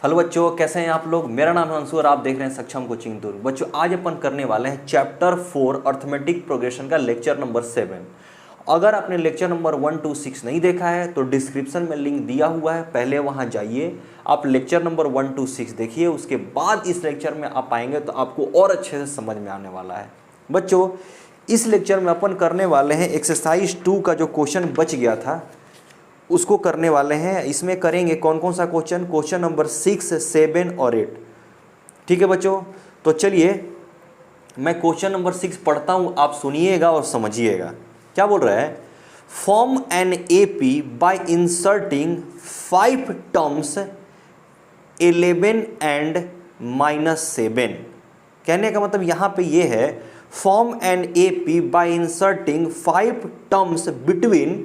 Hello बच्चों, कैसे हैं आप लोग। मेरा नाम है अंशु और आप देख रहे हैं सक्षम कोचिंग टूर। बच्चों, आज अपन करने वाले हैं चैप्टर 4 अर्थमेटिक प्रोग्रेशन का लेक्चर नंबर 7। अगर आपने लेक्चर नंबर 1 to 6 नहीं देखा है तो डिस्क्रिप्शन में लिंक दिया हुआ है, पहले वहां जाइए, आप लेक्चर नंबर 1 to 6 देखिए। उसके बाद इस लेक्चर में आप आएंगे तो आपको और अच्छे से समझ में आने वाला है। बच्चों, इस लेक्चर में अपन करने वाले हैं एक्सरसाइज 2 का जो क्वेश्चन बच गया था उसको करने वाले हैं। इसमें करेंगे कौन कौन सा क्वेश्चन, क्वेश्चन नंबर 6, 7 और 8। ठीक है बच्चों, तो चलिए मैं क्वेश्चन नंबर 6 पढ़ता हूं, आप सुनिएगा और समझिएगा। क्या बोल रहा है? Form an AP bye inserting 5 terms 11 and -7। कहने का मतलब यहां पे ये है, form an AP bye inserting 5 terms between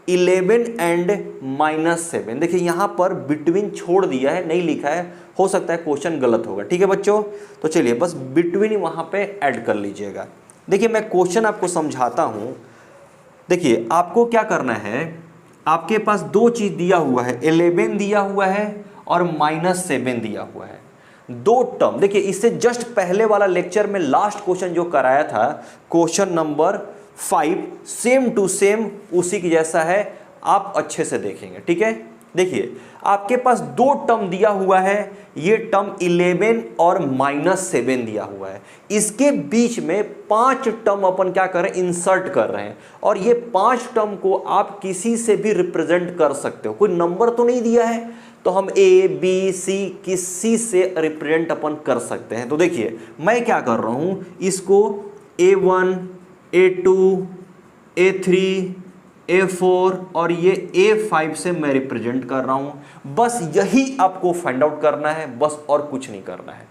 11 and -7। देखिए यहां पर बिटवीन छोड़ दिया है, नहीं लिखा है, हो सकता है क्वेश्चन गलत होगा। ठीक है बच्चों, तो चलिए बस बिटवीन वहां पे ऐड कर लीजिएगा। देखिए मैं क्वेश्चन आपको समझाता हूं। देखिए आपको क्या करना है, आपके पास दो चीज दिया हुआ है, 11 दिया हुआ है और -7 दिया हुआ है, दो टर्म। देखिए इससे जस्ट पहले वाला लेक्चर में लास्ट क्वेश्चन जो कराया था, question number 5, same to same उसी की जैसा है, आप अच्छे से देखेंगे। ठीक है, देखिए आपके पास दो टर्म दिया हुआ है, ये टर्म 11 और -7 दिया हुआ है। इसके बीच में 5 टर्म अपन क्या कर रहे हैं, इंसर्ट कर रहे हैं। और ये 5 टर्म को आप किसी से भी रिप्रेजेंट कर सकते हो, कोई नंबर तो नहीं दिया है, तो हम A, B, C किसी से रिप्रेजेंट अपन कर सकते हैं। तो देखिए मैं क्या कर रहा हूं, इसको A1, A2, A3, A4 और ये A5 से मैं रिप्रेजेंट कर रहा हूं। बस यही आपको फाइंड आउट करना है, बस और कुछ नहीं करना है।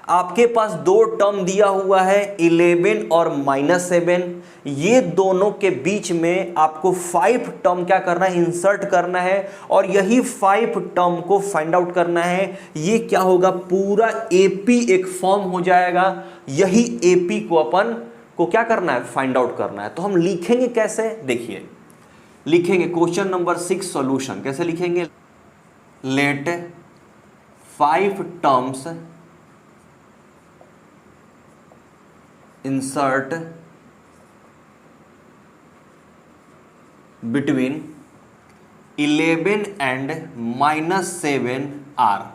आपके पास दो टर्म दिया हुआ है 11 और -7, ये दोनों के बीच में आपको 5 टर्म क्या करना है, इंसर्ट करना है और यही 5 टर्म को फाइंड आउट करना है। ये क्या होगा, पूरा एपी एक फॉर्म हो जाएगा। यही एपी को अपन को क्या करना है, फाइंड आउट करना है। तो हम लिखेंगे कैसे, देखिए लिखेंगे क्वेश्चन नंबर 6 सॉल्यूशन। कैसे लिखेंगे, let 5 terms insert between 11 and -7 are.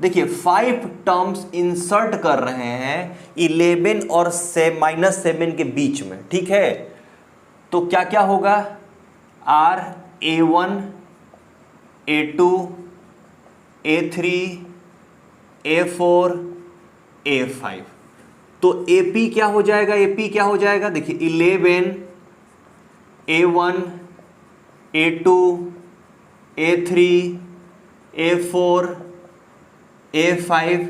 देखिए 5 टर्म्स इंसर्ट कर रहे हैं 11 और -7 के बीच में। ठीक है, तो क्या क्या होगा, R, A1, A2, A3, A4, A5। तो AP क्या हो जाएगा, AP क्या हो जाएगा, देखिए 11, A1, A2, A3, A4, A5,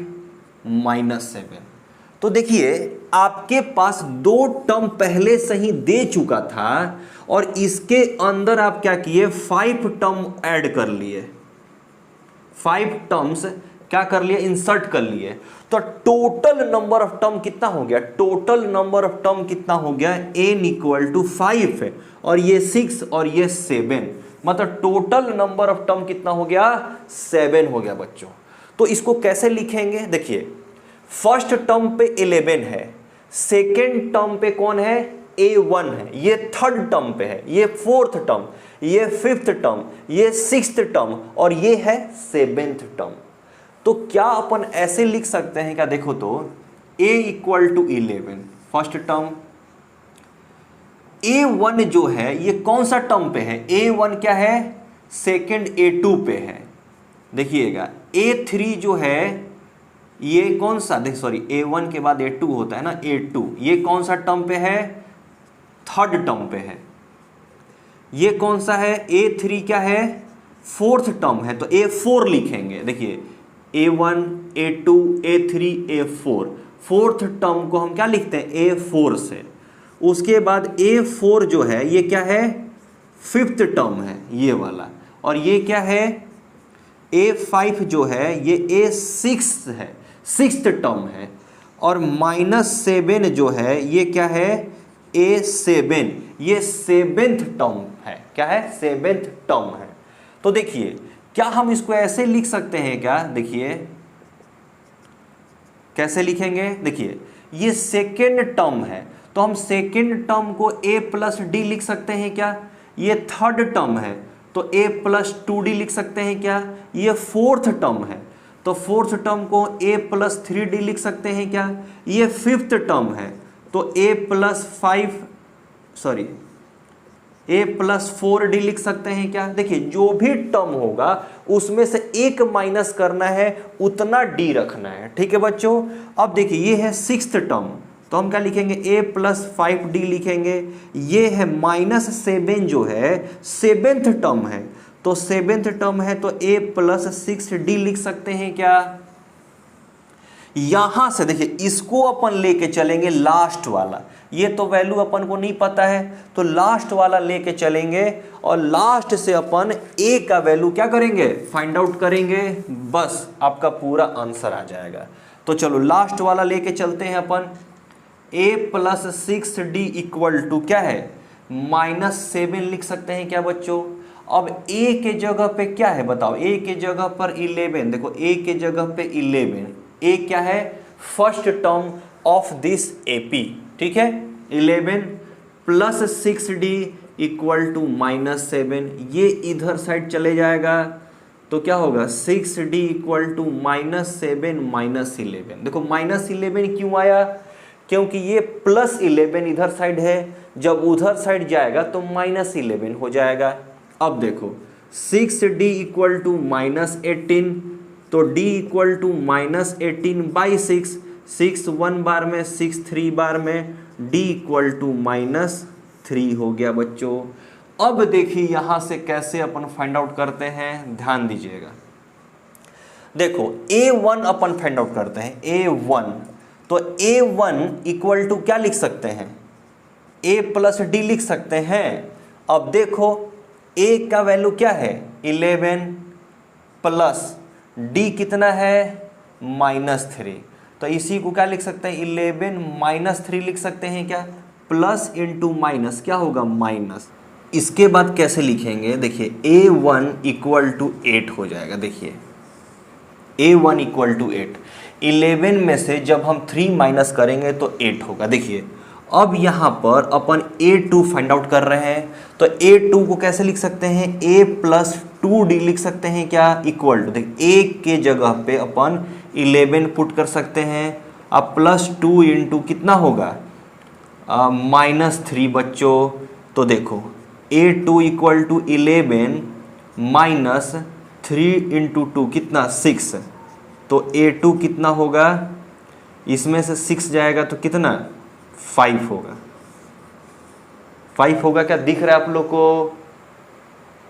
-7। तो देखिए आपके पास दो टर्म पहले से ही दे चुका था और इसके अंदर आप क्या किए, 5 टर्म ऐड कर लिए, 5 टर्म्स क्या कर लिए, इंसर्ट कर लिए। तो टोटल नंबर ऑफ टर्म कितना हो गया, टोटल नंबर ऑफ टर्म कितना हो गया, n = 5 है और ये 6 और ये 7, मतलब टोटल नंबर ऑफ टर्म कितना हो गया, 7 हो गया बच्चों। तो इसको कैसे लिखेंगे, देखिए फर्स्ट टर्म पे 11 है, सेकेंड टर्म पे कौन है, A1 है, ये थर्ड टर्म पे है, ये फोर्थ टर्म, ये फिफ्थ टर्म, ये सिक्स्थ टर्म और ये है 7th टर्म। तो क्या अपन ऐसे लिख सकते हैं क्या, देखो तो A = 11 फर्स्ट टर्म, A1 जो है ये कौन सा टर्म पे है, A1 क्या है, सेकेंड A2 पे है। देखिएगा A3 जो है ये कौन सा, देख सॉरी A1 के बाद A2 होता है ना, A2 ये कौन सा टर्म पे है, थर्ड टर्म पे है। ये कौन सा है, A3 क्या है, फोर्थ टर्म है, तो A4 लिखेंगे। देखिए A1, A2, A3, A4, fourth term को हम क्या लिखते हैं, A4 से। उसके बाद A4 जो है ये क्या है, फिफ्थ टर्म है ये वाला, और ये क्या है, A5 जो है ये A6 है, सिक्स्थ टर्म है, और -7 जो है ये क्या है, A7, ये 7th टर्म है। क्या है, 7th टर्म है। तो देखिए क्या हम इसको ऐसे लिख सकते हैं क्या? देखिए कैसे लिखेंगे, देखिए ये सेकेंड टर्म है तो हम सेकेंड टर्म को a प्लस डी लिख सकते हैं क्या? ये थर्ड टर्म है तो a प्लस 2d लिख सकते हैं क्या? ये फोर्थ टर्म है तो फोर्थ टर्म को a प्लस 3d लिख सकते हैं क्या? ये फिफ्थ टर्म है तो a प्लस 4d लिख सकते हैं क्या? देखिए जो भी टर्म होगा उसमें से एक माइनस करना है, उतना d रखना है, ठीक है बच्चों। अब देखिए ये है सिक्स्थ टर्म तो हम क्या लिखेंगे? a प्लस 5d लिखेंगे। ये है -7 जो है सेवेंथ टर्म है तो सेवेंथ टर्म है तो a प्लस 6d लिख सकते हैं क्या? यहां से देखिए इसको अपन लेके चलेंगे लास्ट वाला, ये तो वैल्यू अपन को नहीं पता है तो लास्ट वाला लेके चलेंगे और लास्ट से अपन a का वैल्यू क्या करेंगे? फाइंड आउट करेंगे, बस आपका पूरा आंसर आ जाएगा। तो चलो लास्ट वाला लेके चलते हैं अपन। a plus 6d equal to क्या है? -7 लिख सकते हैं क्या बच्चों? अब a के जगह पे क्या है बताओ? a के जगह पर 11, देखो a के जगह पे 11, a क्या है? First term of this AP, ठीक है। 11 प्लस 6d इक्वल टू -7, ये इधर साइड चले जाएगा तो क्या होगा? 6d equal to -7 -11। देखो -11 क्यों आया? क्योंकि ये +11 इधर साइड है, जब उधर साइड जाएगा तो -11 हो जाएगा। अब देखो 6d इक्वल टू -18 तो d इक्वल टू -18/6, 6 1 बार में 6 3 बार में d इक्वल टू -3 हो गया बच्चों। अब देखिए यहां से कैसे अपन फाइंड आउट करते हैं, ध्यान दीजिएगा। देखो a1 अपन फाइंड आउट करते हैं, a1 तो a1 इक्वल टू क्या लिख सकते हैं? a प्लस डी लिख सकते हैं। अब देखो a का वैल्यू क्या है? 11 प्लस d कितना है? -3, तो इसी को क्या लिख सकते हैं? 11 -3 लिख सकते हैं क्या? प्लस इंटू माइनस क्या होगा? माइनस। इसके बाद कैसे लिखेंगे? देखिए a1 इक्वल टू 8 हो जाएगा। देखिए a1 इक्वल टू 8, 11 में से जब हम 3 माइनस करेंगे तो 8 होगा। देखिए अब यहाँ पर अपन a2 फाइंड आउट कर रहे हैं तो a2 को कैसे लिख सकते हैं? a प्लस 2d लिख सकते हैं क्या? इक्वल टू, देखिए a के जगह पे अपन 11 पुट कर सकते हैं। अब +2 इंटू कितना होगा? -3 बच्चों। तो देखो a2 equal to 11 minus 3 into 2 कितना? 6, तो a2 कितना होगा? इसमें से 6 जाएगा तो कितना? 5 होगा। 5 होगा क्या? दिख रहा है आप लोग को?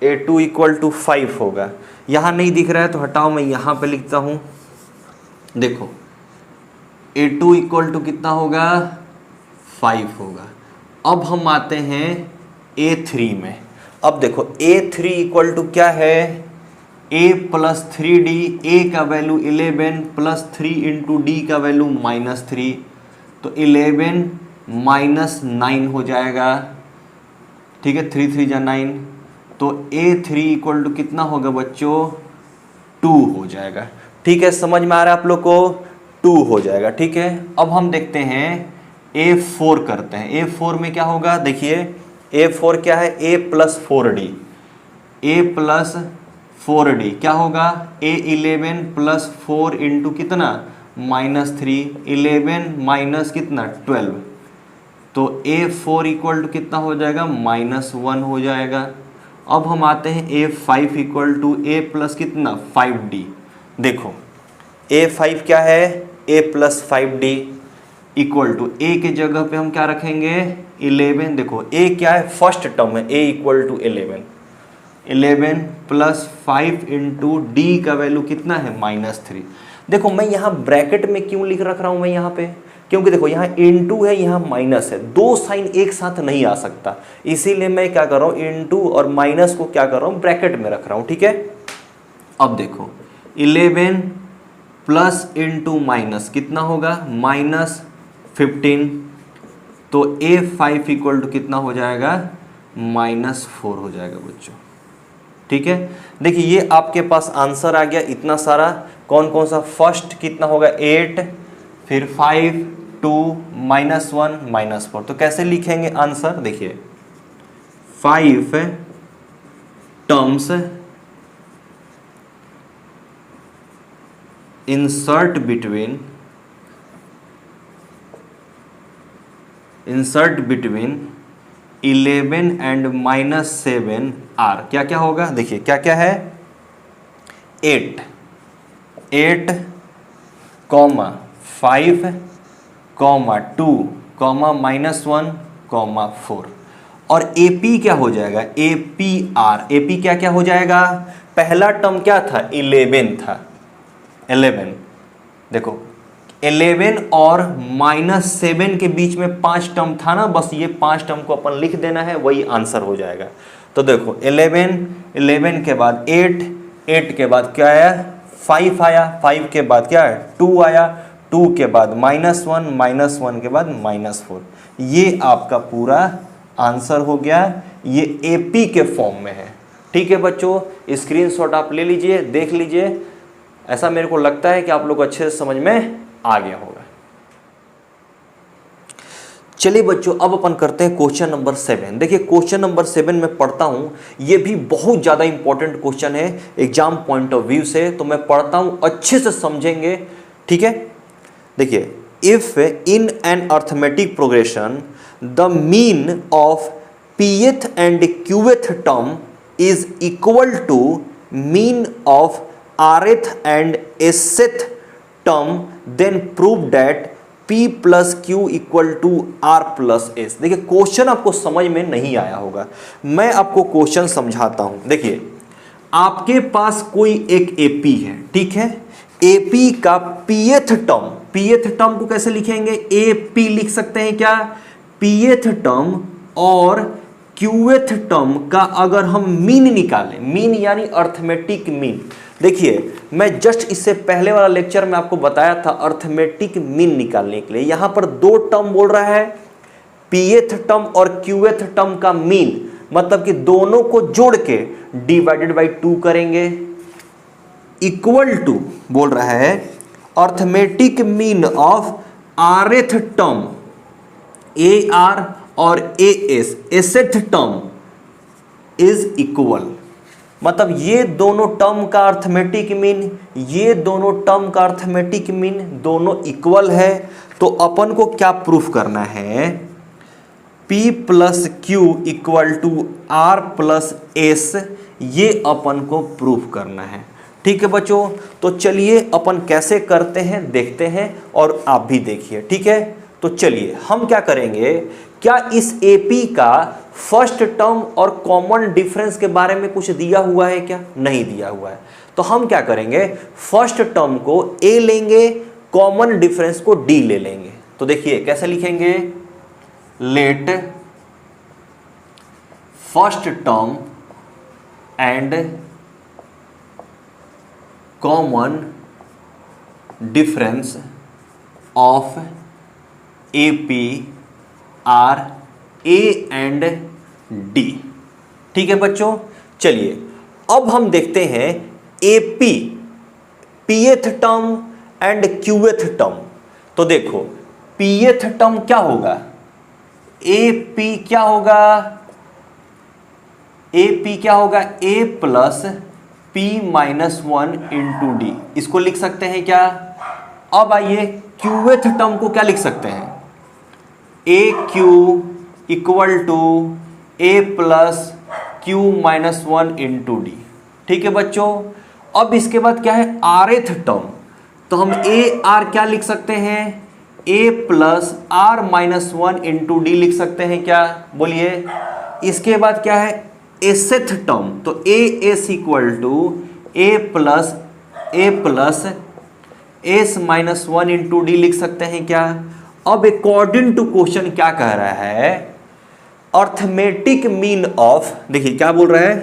a2 इक्वल टू 5 होगा। यहाँ नहीं दिख रहा है तो हटाओ, मैं यहाँ पे लिखता हूँ। देखो a2 इक्वल टू कितना होगा? 5 होगा। अब हम आते हैं a3 में। अब देखो a3 इक्वल टू क्या है? a प्लस 3d, a का वैल्यू 11 प्लस 3 इंटू डी का वैल्यू -3, तो 11 -9 हो जाएगा, ठीक है। 3 3 जा 9, तो a3 इक्वल टू कितना होगा बच्चों? 2 हो जाएगा, ठीक है। समझ में आ रहा है आप लोग को? 2 हो जाएगा, ठीक है। अब हम देखते हैं a4 करते हैं। a4 में क्या होगा? देखिए a4 क्या है? a plus 4d, a plus 4d क्या होगा? a11 प्लस 4 इंटू कितना? -3, 11 माइनस कितना? 12, तो a4 इक्वल टू कितना हो जाएगा? -1 हो जाएगा। अब हम आते हैं a5 equal to a plus कितना? 5d। देखो a5 क्या है? a plus 5d equal to a के जगह पे हम क्या रखेंगे? 11। देखो a क्या है? फर्स्ट टर्म है, a equal to 11 plus 5 into D का वैल्यू कितना है? -3। देखो मैं यहाँ ब्रैकेट में क्यों लिख रख रहा हूँ मैं यहाँ पे? क्योंकि देखो यहाँ इंटू है, यहाँ माइनस है, दो साइन एक साथ नहीं आ सकता, इसीलिए मैं क्या कर रहा हूँ? इंटू और माइनस को क्या कर रहा हूँ? ब्रैकेट में रख रहा हूँ, ठीक है। अब देखो 11 प्लस इंटू माइनस कितना होगा? -15, तो a5 इक्वल टू कितना हो जाएगा? -4 हो जाएगा बच्चों। ठीक है, देखिए ये आपके पास आंसर आ गया इतना सारा। कौन कौन सा? फर्स्ट कितना होगा 8, फिर 5, 2, -1, -4। तो कैसे लिखेंगे आंसर? देखिए 5 terms insert between 11 and -7 are क्या क्या होगा? देखिए क्या क्या है? 8, 5, 2, -1, 4। और AP क्या हो जाएगा? AP क्या क्या हो जाएगा? पहला टर्म क्या था? 11 था। 11 देखो 11 और -7 के बीच में 5 टर्म था ना, बस ये 5 टर्म को अपन लिख देना है, वही आंसर हो जाएगा। तो देखो 11 के बाद 8 के बाद क्या आया? 5 आया, 5 के बाद क्या है? 2 आया, 2 के बाद -1 के बाद -4। ये आपका पूरा आंसर हो गया। ये AP के फॉर्म में है। ठीक है बच्चों, स्क्रीनशॉट आप ले लीजिए, देख लीजिए। ऐसा मेरे को लगता है कि आप लोग अच्छे से समझ में आ गया होगा। चलिए बच्चों, अब अपन करते हैं क्वेश्चन नंबर 7। देखिए क्वेश्चन नंबर 7 में पढ़ता हूं, ये भी बहुत ज़्यादा इंपॉर्टेंट क्वेश्चन है एग्जाम पॉइंट ऑफ व्यू से, तो मैं पढ़ता हूं, अच्छे से समझेंगे। ठीक है, देखिए if in an arithmetic progression the mean of pth and qth term is equal to mean of rth and sth term, then prove that p plus Q equal to r plus s। देखिए क्वेश्चन आपको समझ में नहीं आया होगा, मैं आपको क्वेश्चन समझाता हूं। देखिए आपके पास कोई एक AP है, ठीक है, AP का pth टर्म को कैसे लिखेंगे? AP लिख सकते हैं क्या? pth टर्म और qth टर्म का अगर हम मीन निकालें, मीन यानी अर्थमेटिक मीन। देखिए मैं जस्ट इससे पहले वाला लेक्चर में आपको बताया था अर्थमेटिक मीन निकालने के लिए। यहां पर दो टर्म बोल रहा है, pth टर्म और qth टर्म का मीन, मतलब कि दोनों को जोड़ के डिवाइडेड बाई 2 करेंगे, इक्वल टू बोल रहा है arithmetic mean of rth term AR और AS asset term is equal. मतलब ये दोनों टर्म का अर्थमेटिक मीन, ये दोनों टर्म का अर्थमेटिक मीन दोनों इक्वल है। तो अपन को क्या प्रूफ करना है? P plus Q equal to R plus S, ये अपन को प्रूफ करना है। ठीक है बच्चों, तो चलिए अपन कैसे करते हैं देखते हैं, और आप भी देखिए। ठीक है, तो चलिए हम क्या करेंगे, क्या इस AP का फर्स्ट टर्म और कॉमन डिफरेंस के बारे में कुछ दिया हुआ है क्या? नहीं दिया हुआ है। तो हम क्या करेंगे, फर्स्ट टर्म को A लेंगे, कॉमन डिफरेंस को D ले लेंगे। तो देखिए कैसे लिखेंगे, let first term and common difference of AP are A and D। ठीक है बच्चों, चलिए अब हम देखते हैं AP pth term and qth term. तो देखो pth टर्म क्या होगा, AP क्या होगा, AP क्या होगा, A plus P minus 1 into D, इसको लिख सकते हैं क्या? अब आइए qth टर्म को क्या लिख सकते हैं, AQ equal to A plus Q minus 1 into D। ठीक है बच्चों, अब इसके बाद क्या है, rth टर्म, तो हम AR क्या लिख सकते हैं, A plus R minus 1 into D लिख सकते हैं क्या? बोलिए। इसके बाद क्या है, एसेथ टर्म, तो AS equal to A plus S minus 1 into D लिख सकते हैं क्या? अब अकॉर्डिंग टू क्वेश्चन क्या कह रहा है, अर्थमेटिक मीन ऑफ, देखिए क्या बोल रहा है,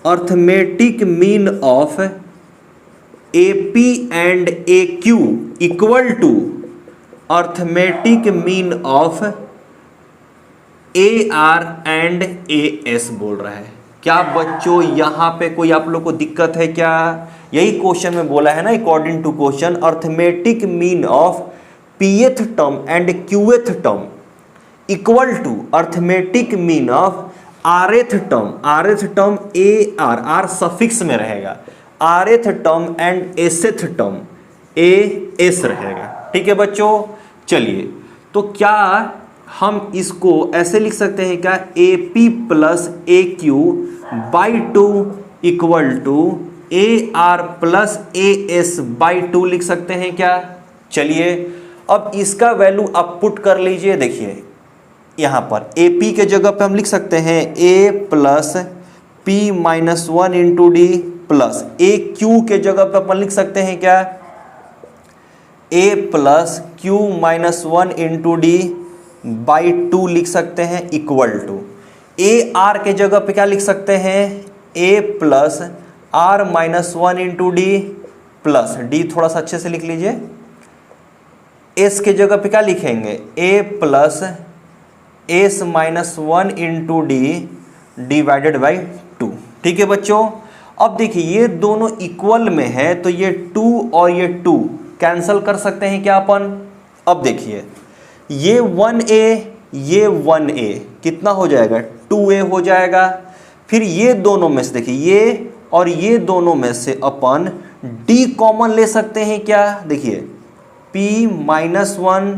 arithmetic mean of AP and AQ equal to arithmetic mean of AR and AS बोल रहा है। क्या बच्चों यहाँ पे कोई आप लोग को दिक्कत है क्या? यही क्वेश्चन में बोला है ना, according to question arithmetic mean of pth term and qth term equal to arithmetic mean of rth term r suffix में रहेगा, rth term and sth term as रहेगा। ठीक है बच्चों, चलिए तो क्या हम इसको ऐसे लिख सकते हैं क्या, AP plus AQ by 2 equal to AR plus AS by 2 लिख सकते हैं क्या? चलिए अब इसका वैल्यू आप पुट कर लीजिए। देखिए यहां पर AP के जगह पे हम लिख सकते हैं A plus P minus 1 into D plus AQ के जगह पे अपन लिख सकते हैं क्या, A plus Q minus 1 into D by 2 लिख सकते हैं इक्वल टू AR के जगह पे क्या लिख सकते हैं, A plus R minus 1 into D plus D, थोड़ा सा अच्छे से लिख लीजिए। S के जगह पे क्या लिखेंगे, A plus S minus 1 into D divided by 2। ठीक है बच्चों, अब देखिए ये दोनों इक्वल में है तो ये 2 और ये 2 कैंसल कर सकते हैं क्या अपन। अब देखिए ये 1a ये 1a कितना हो जाएगा, 2a हो जाएगा। फिर ये दोनों में से देखिए ये और ये दोनों में से अपन d कॉमन ले सकते हैं क्या, देखिए p minus 1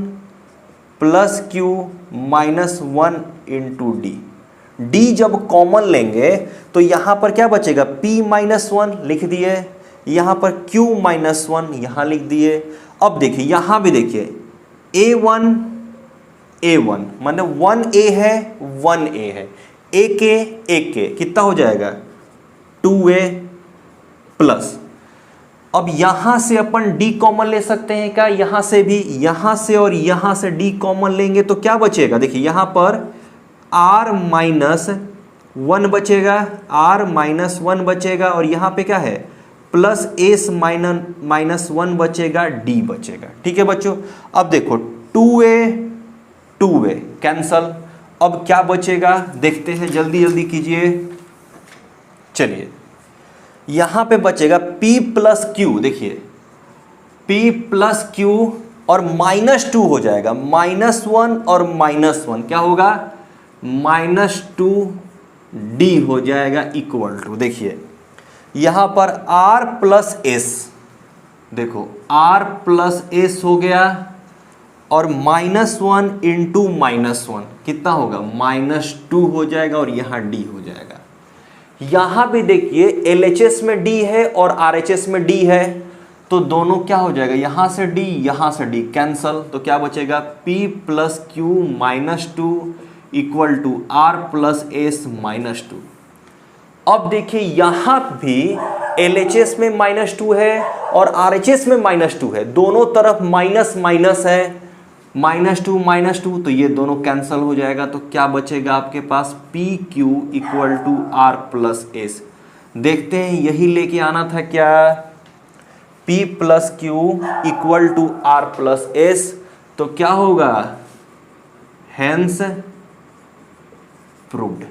plus q minus 1 into D, d जब कॉमन लेंगे तो यहां पर क्या बचेगा, p माइनस 1 लिख दिए, यहां पर q माइनस 1 यहां लिख दिए। अब देखिए यहां भी देखिए a1 मतलब 1a है 1a है, एक कितना हो जाएगा 2a प्लस। अब यहां से अपन d कॉमन ले सकते हैं क्या, यहां से भी, यहां से और यहां से d कॉमन लेंगे तो क्या बचेगा, देखिए यहां पर r माइनस 1 बचेगा, r माइनस 1 बचेगा और यहां पे क्या है प्लस s माइनस 1 बचेगा, d बचेगा। ठीक है बच्चों, अब देखो 2a कैंसल, अब क्या बचेगा देखते हैं, जल्दी जल्दी कीजिए। चलिए यहां पे बचेगा p प्लस क्यू, देखिए p प्लस क्यू और माइनस 2 हो जाएगा, माइनस 1 और माइनस 1 क्या होगा, माइनस 2d हो जाएगा इक्वल टू, देखिए यहां पर r प्लस s, देखो r प्लस s हो गया और माइनस 1 इंटू माइनस 1 कितना होगा, माइनस 2 हो जाएगा और यहां d हो जाएगा। यहां भी देखिए LHS में d है और RHS में d है तो दोनों क्या हो जाएगा, यहां से d यहां से d कैंसल, तो क्या बचेगा p plus Q minus 2 equal to r plus s minus 2। अब देखिए यहां भी LHS में माइनस 2 है और RHS में माइनस 2 है, दोनों तरफ माइनस माइनस है, माइनस 2 तो ये दोनों कैंसल हो जाएगा, तो क्या बचेगा आपके पास P Q equal to R plus S. देखते हैं यही लेके आना था क्या, P plus Q equal to R plus S, तो क्या होगा हेंस प्रूव्ड।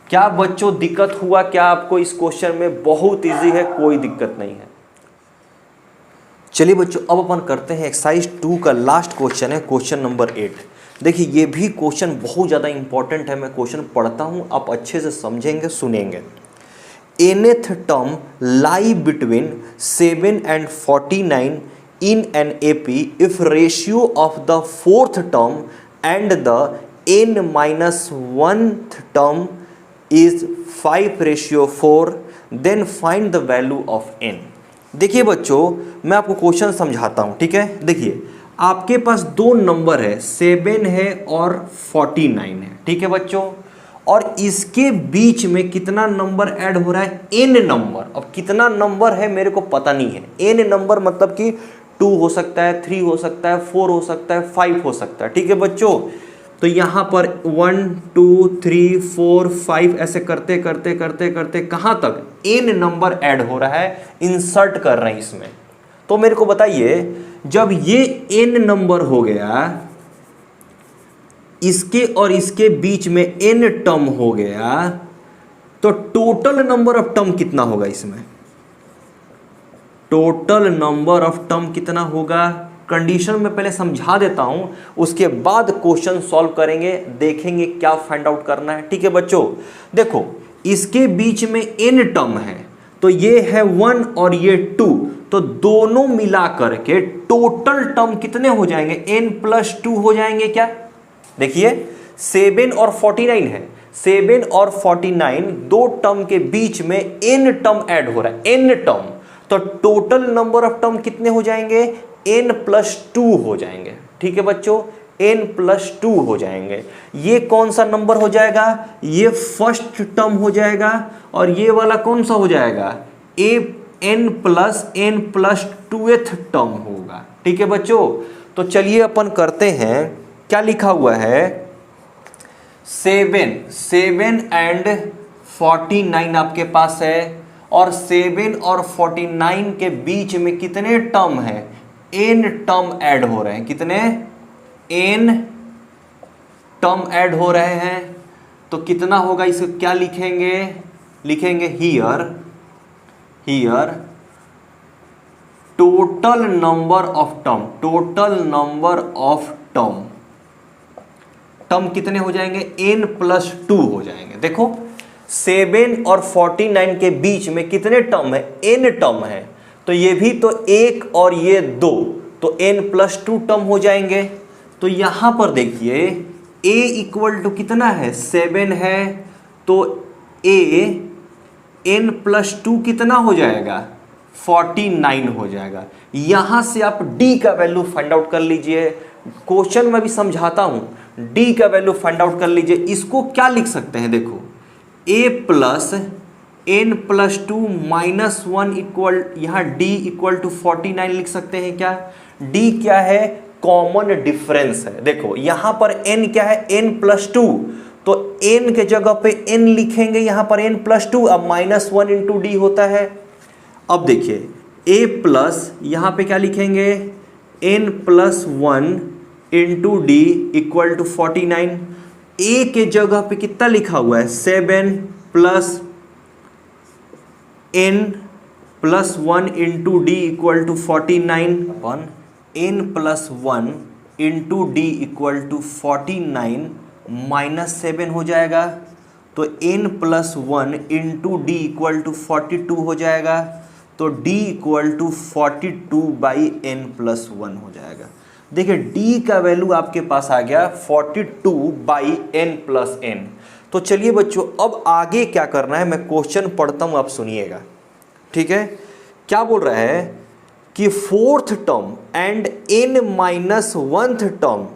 क्या बच्चों दिक्कत हुआ क्या आपको इस क्वेश्चन में, बहुत इजी है, कोई दिक्कत नहीं है। चलिए बच्चों अब अपन करते हैं एक्सरसाइज 2 का लास्ट क्वेश्चन है, क्वेश्चन नंबर 8। देखिए ये भी क्वेश्चन बहुत ज़्यादा इंपॉर्टेंट है, मैं क्वेश्चन पढ़ता हूँ, आप अच्छे से समझेंगे सुनेंगे। nth term lie between 7 and 49 in an AP if ratio of the fourth term and the n-1th term is 5:4, then find the value of n। देखिए बच्चों मैं आपको क्वेश्चन समझाता हूं, ठीक है। देखिए आपके पास दो नंबर है, 7 है और 49 है, ठीक है बच्चों, और इसके बीच में कितना नंबर ऐड हो रहा है, n नंबर। अब कितना नंबर है मेरे को पता नहीं है, n नंबर मतलब कि 2 हो सकता है, 3 हो सकता है, 4 हो सकता है, 5 हो सकता है, ठीक है बच्चों। तो यहाँ पर 1 2 3 4 5 ऐसे करते करते करते करते कहाँ तक n नंबर ऐड हो रहा है, इंसर्ट कर रहे हैं इसमें। तो मेरे को बताइए जब ये n नंबर हो गया, इसके और इसके बीच में n टर्म हो गया, तो टोटल नंबर ऑफ टर्म कितना होगा इसमें, टोटल नंबर ऑफ टर्म कितना होगा, कंडीशन में पहले समझा देता हूं, उसके बाद क्वेश्चन सॉल्व करेंगे, देखेंगे क्या फाइंड आउट करना है। ठीक है बच्चों, देखो इसके बीच में n टर्म है, तो ये है 1 और ये 2, तो दोनों मिला करके टोटल टर्म कितने हो जाएंगे, n+2 हो जाएंगे क्या। देखिए 7 और 49 है, 7 और 49 दो टर्म के बीच में n टर्म ऐड हो रहा है, n टर्म, तो टोटल नंबर ऑफ टर्म कितने हो जाएंगे, n+2 हो जाएंगे। ठीक है बच्चों, n+2 हो जाएंगे। ये कौन सा नंबर हो जाएगा, ये फर्स्ट टर्म हो जाएगा, और ये वाला कौन सा हो जाएगा, n+2th टर्म होगा। ठीक है बच्चों, तो चलिए अपन करते हैं, क्या लिखा हुआ है, 7 एंड 49 आपके पास है, और 7 और 49 के बीच में कितने टर्म है, n टर्म ऐड हो रहे हैं, कितने n टर्म ऐड हो रहे हैं, तो कितना होगा, इसको क्या लिखेंगे, लिखेंगे here total number of term, total number of term कितने हो जाएंगे, n+2 हो जाएंगे। देखो 7 और 49 के बीच में कितने टर्म है, n टर्म है, तो ये भी तो 1 और ये 2, तो n+2 टर्म हो जाएंगे। तो यहां पर देखिए a इक्वल टू कितना है, 7 है, तो a n+2 कितना हो जाएगा, 49 हो जाएगा। यहां से आप d का वैल्यू फाइंड आउट कर लीजिए, क्वेश्चन में भी समझाता हूं, d का वैल्यू फाइंड आउट कर लीजिए। इसको क्या लिख सकते हैं, देखो a n+2 -1 इक्वल, यहाँ d इक्वल टू 49 लिख सकते हैं क्या। d क्या है, कॉमन डिफरेंस है। देखो यहां पर n क्या है, n+2, तो n के जगह पे n लिखेंगे, यहां पर n+2, अब -1 इंटू डी होता है। अब देखिए a प्लस, यहां पे क्या लिखेंगे, n+1 into D equal to 49। a के जगह पे कितना लिखा हुआ है, 7 plus n+1 into D equal to 49 अपन n+1 into D equal to 49 -7 हो जाएगा, तो n+1 into D equal to 42 हो जाएगा, तो d इक्वल टू 42/n+1 हो जाएगा। देखिए d का वैल्यू आपके पास आ गया 42/n+n। तो चलिए बच्चों, अब आगे क्या करना है, मैं क्वेश्चन पढ़ता हूं, आप सुनिएगा। ठीक है, क्या बोल रहा है कि 4th term and n-1th term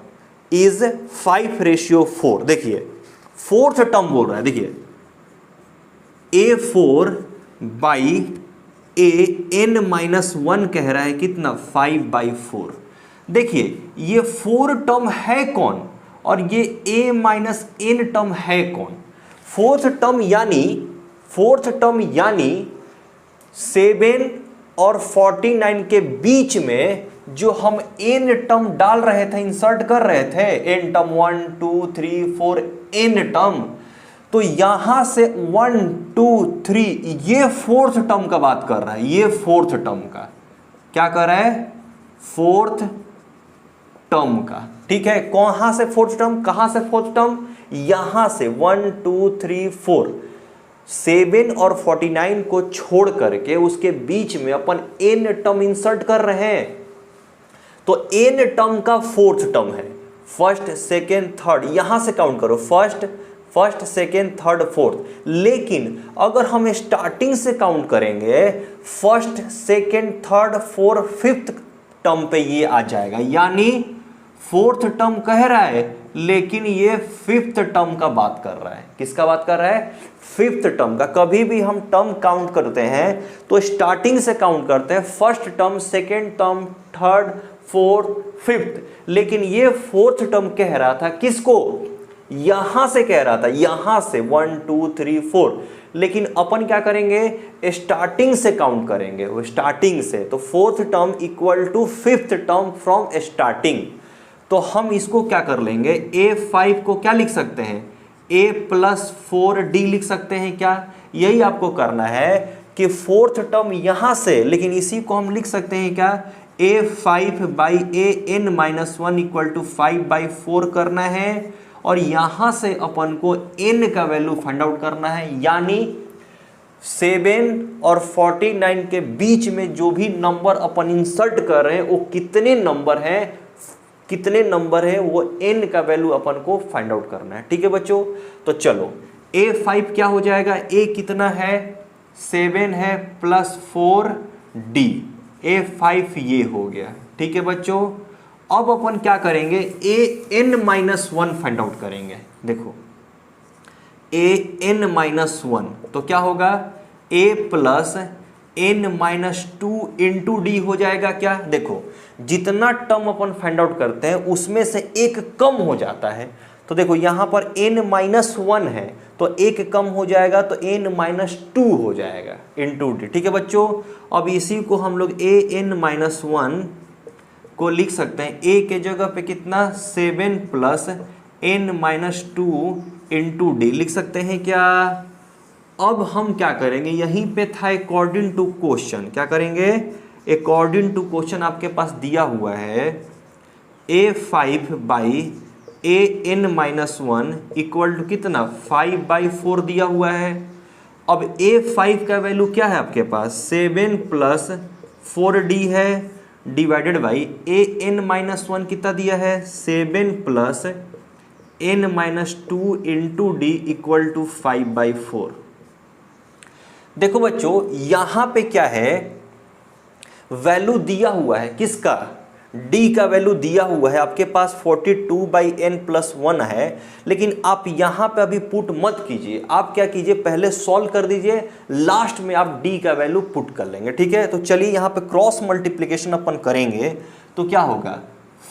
is 5:4। देखिए 4th टर्म बोल रहा है, देखिए a4/n-1 कह रहा है कितना, 5/4। देखिए ये 4 टर्म है कौन, और ये a-n टर्म है कौन। 4th टर्म यानी 7 और 49 के बीच में जो हम n टर्म डाल रहे थे, इंसर्ट कर रहे थे, n टर्म 1 2 3 4 n टर्म, तो यहां से 1 2 3 ये 4th टर्म का बात कर रहा है, ये 4th टर्म का क्या कर रहा है, 4th टर्म का। ठीक है, कहां से 4th टर्म, कहां से 4th टर्म, यहां से 1 2 3 4, 7 और 49 को छोड़ करके उसके बीच में अपन n टर्म इंसर्ट कर रहे हैं, तो n टर्म का 4th टर्म है, फर्स्ट सेकेंड थर्ड, यहां से काउंट करो, फर्स्ट सेकेंड थर्ड फोर्थ। लेकिन अगर हम स्टार्टिंग से काउंट करेंगे, first second third fourth fifth term पे ये आ जाएगा, यानी 4th टर्म कह रहा है, लेकिन ये 5th टर्म का बात कर रहा है। किसका बात कर रहा है, 5th टर्म का। कभी भी हम टर्म काउंट करते हैं तो स्टार्टिंग से काउंट करते हैं, first term, second term, third, fourth, fifth, लेकिन ये 4th टर्म कह रहा था किसको, यहां से कह रहा था, यहां से 1 2 3 4, लेकिन अपन क्या करेंगे, स्टार्टिंग से काउंट करेंगे, वो स्टार्टिंग से, तो 4th term equal to 5th term from starting. तो हम इसको क्या कर लेंगे, a5 को क्या लिख सकते हैं, a+4d लिख सकते हैं क्या? यही आपको करना है कि फोर्थ टर्म यहां से, लेकिन इसी को हम लिख सकते हैं क्या, a5/an-1 इक्वल टू 5/4 करना है और यहां से अपन को n का वैल्यू फाइंड आउट करना है। यानी 7 और 49 के बीच में जो भी नंबर अपन इंसर्ट कर रहे हैं वो कितने नंबर है वो n का वैल्यू अपन को फाइंड आउट करना है। ठीक है बच्चों, तो चलो a5 क्या हो जाएगा, a कितना है 7 है प्लस 4d, a5 ये हो गया। ठीक है बच्चों, अब अपन क्या करेंगे, an-1 फाइंड आउट करेंगे। देखो an-1 तो क्या होगा, a plus n-2 into D हो जाएगा क्या? देखो जितना टर्म अपन फाइंड आउट करते हैं उसमें से एक कम हो जाता है, तो देखो यहां पर n-1 है तो एक कम हो जाएगा तो n-2 हो जाएगा इंटू डी। ठीक है बच्चों, अब इसी को हम लोग an-1 को लिख सकते हैं, a के जगह पे कितना 7 प्लस n-2 इंटू डी लिख सकते हैं क्या? अब हम क्या करेंगे, यहीं पे था अकॉर्डिंग टू क्वेश्चन, क्या करेंगे, अकॉर्डिंग टू क्वेश्चन आपके पास दिया हुआ है a5/an-1 इक्वल टू कितना 5/4 दिया हुआ है। अब a5 का वैल्यू क्या है आपके पास 7 प्लस 4d है डिवाइडेड बाई an-1 कितना दिया है 7 plus n-2 into D equal to 5/4। देखो बच्चों यहां पे क्या है, वैल्यू दिया हुआ है किसका, d का वैल्यू दिया हुआ है आपके पास 42/n+1 है, लेकिन आप यहां पे अभी पुट मत कीजिए, आप क्या कीजिए पहले सॉल्व कर दीजिए, लास्ट में आप d का वैल्यू पुट कर लेंगे। ठीक है, तो चलिए यहां पे क्रॉस मल्टीप्लिकेशन अपन करेंगे तो क्या होगा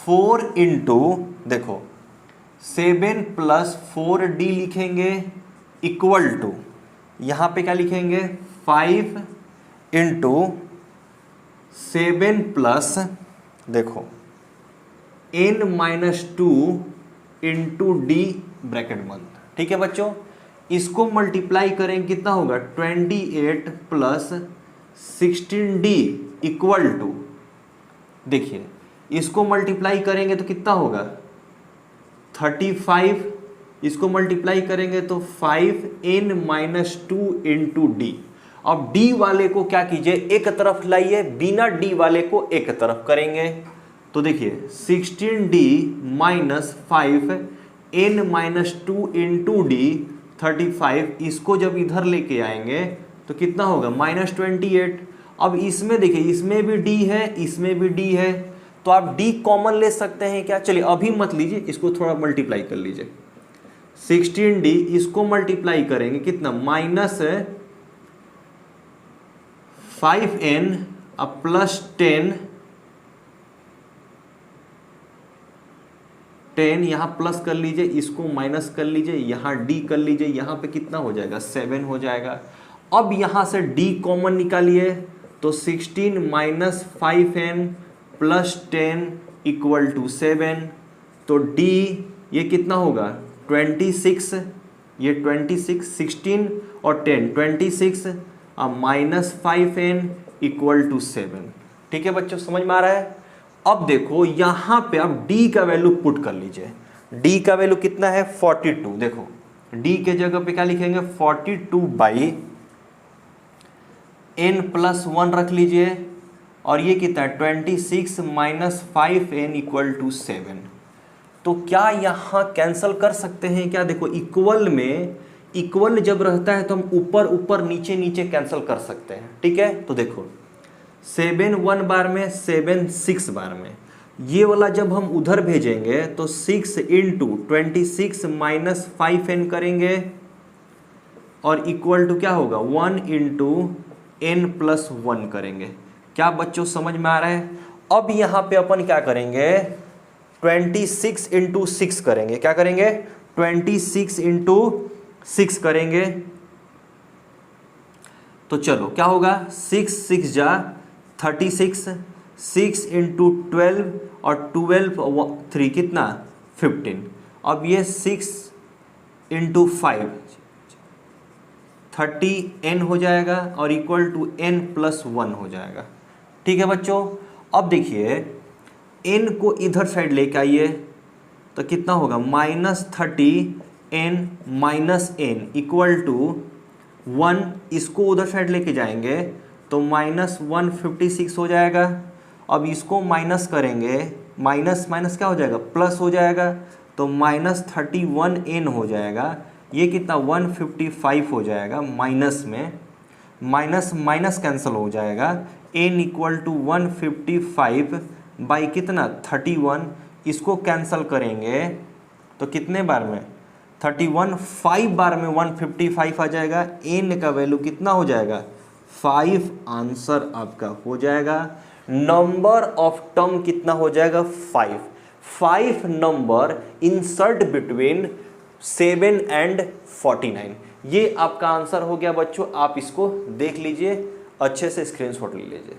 4 इंटू देखो 7 प्लस 4d लिखेंगे इक्वल टू यहां पे क्या लिखेंगे 5 इंटू 7 प्लस देखो n-2 इंटू डी ब्रैकेट बंद। ठीक है बच्चों, इसको मल्टीप्लाई करेंगे कितना होगा 28 प्लस 16d इक्वल टू, देखिए इसको मल्टीप्लाई करेंगे तो कितना होगा 35, इसको मल्टीप्लाई करेंगे तो 5n-2 इंटू डी। अब d वाले को क्या कीजिए एक तरफ लाइए, बिना d वाले को एक तरफ करेंगे तो देखिए 16d minus 5n-2 into D 35, इसको जब इधर लेके आएंगे तो कितना होगा -28। अब इसमें देखिए इसमें भी d है इसमें भी d है तो आप d कॉमन ले सकते हैं क्या, चलिए अभी मत लीजिए, इसको थोड़ा मल्टीप्लाई कर लीजिए 16d, इसको मल्टीप्लाई करेंगे कितना -5n प्लस 10 यहां प्लस कर लीजिए, इसको माइनस कर लीजिए, यहां d कर लीजिए, यहां पे कितना हो जाएगा 7 हो जाएगा। अब यहां से d कॉमन निकालिए तो 16 minus 5n plus 10 equal to 7, तो d ये कितना होगा 26, ये 26 16 और 10 26 अब माइनस 5n इक्वल टू 7। ठीक है बच्चों, समझ में आ रहा है? अब देखो यहां पे आप d का वैल्यू पुट कर लीजिए, d का वैल्यू कितना है 42, देखो d के जगह पे क्या लिखेंगे 42/n+1 रख लीजिए और ये कितना है 26 माइनस 5n इक्वल टू 7। तो क्या यहां कैंसल कर सकते हैं क्या, देखो इक्वल में इक्वल जब रहता है तो हम ऊपर ऊपर नीचे नीचे कैंसिल कर सकते हैं। ठीक है, तो देखो 7 1 बार में 7 6 बार में, ये वाला जब हम उधर भेजेंगे तो 6 इंटू 26 माइनस 5n करेंगे और इक्वल टू क्या होगा 1 इंटू n+1 करेंगे। क्या बच्चों समझ में आ रहा है? अब यहां पे अपन क्या करेंगे 26 इंटू 6 करेंगे, क्या करेंगे 26 इंटू 6 करेंगे तो चलो क्या होगा 6 6 जा 36, 6 इंटू 12 और 12 3 कितना 15। अब ये 6 इंटू 5 30n हो जाएगा और इक्वल टू n+1 हो जाएगा। ठीक है बच्चों, अब देखिए n को इधर साइड लेके आइए तो कितना होगा -30n minus n equal to 1। इसको उधर साइड लेके जाएंगे तो -156 हो जाएगा। अब इसको माइनस करेंगे, माइनस माइनस क्या हो जाएगा, प्लस हो जाएगा, तो -31n हो जाएगा। ये कितना 155 हो जाएगा, माइनस में माइनस माइनस कैंसिल हो जाएगा, n इक्वल टू 155 बाई कितना 31। इसको कैंसिल करेंगे तो कितने बार में 31, 5 बार में 155 आ जाएगा। n का वैल्यू कितना हो जाएगा 5। आंसर आपका हो जाएगा। नंबर ऑफ टर्म कितना हो जाएगा 5। 5 नंबर इंसर्ट बिटवीन 7 एंड 49। ये आपका आंसर हो गया बच्चों। आप इसको देख लीजिए, अच्छे से स्क्रीनशॉट ले लीजिए।